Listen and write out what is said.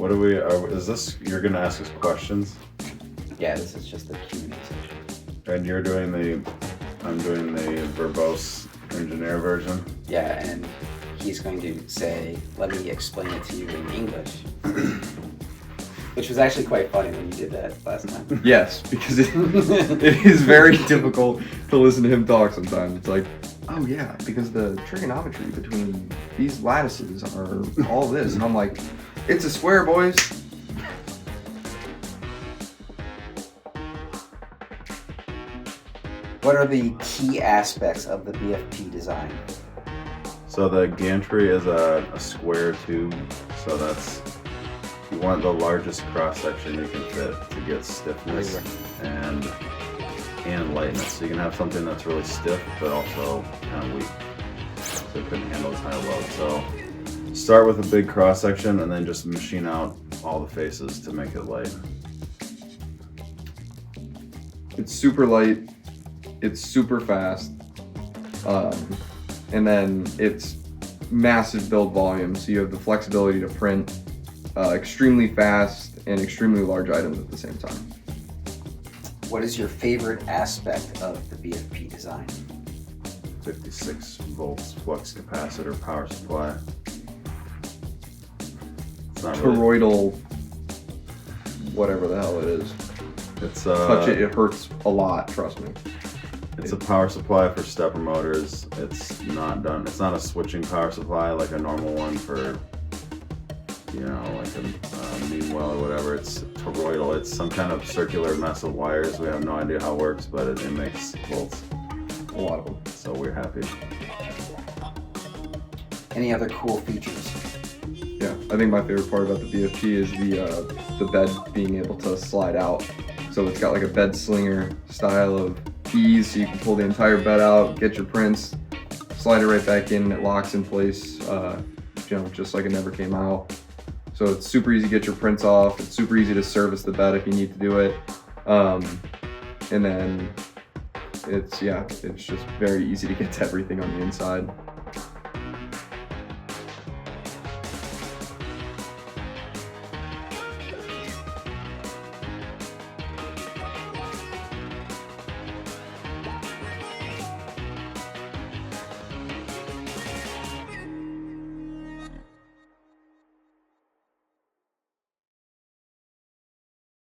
What are we? Is this? You're gonna ask us questions? Yeah, this is just the Q&A section. And you're doing I'm doing the verbose engineer version. Yeah, and he's going to say, "Let me explain it to you in English," which was actually quite funny when you did that last time. Yes, because it is very difficult to listen to him talk sometimes. It's like, oh yeah, because the trigonometry between these lattices are all this, and I'm like, it's a square, boys. What are the key aspects of the BFP design? So the gantry is a square tube. So you want the largest cross section you can fit to get stiffness and lightness. So you can have something that's really stiff but also kind of weak, so it couldn't handle as high a load. So start with a big cross section and then just machine out all the faces to make it light. It's super light. It's super fast, and then it's massive build volume, so you have the flexibility to print extremely fast and extremely large items at the same time. What is your favorite aspect of the BFP design? 56 volts flux capacitor power supply. It's not really, Toroidal, whatever the hell it is. it's Touch it, it hurts a lot, trust me. It's a power supply for stepper motors. It's not a switching power supply like a normal one for, like a mean well or whatever. It's toroidal. It's some kind of circular mess of wires. We have no idea how it works, but it makes volts. A lot of them. So we're happy. Any other cool features? Yeah, I think my favorite part about the BFP is the bed being able to slide out. So it's got like a bed slinger style of ease, so you can pull the entire bed out, get your prints, slide it right back in, and it locks in place, just like it never came out. So it's super easy to get your prints off. It's super easy to service the bed if you need to do it. And then it's just very easy to get to everything on the inside.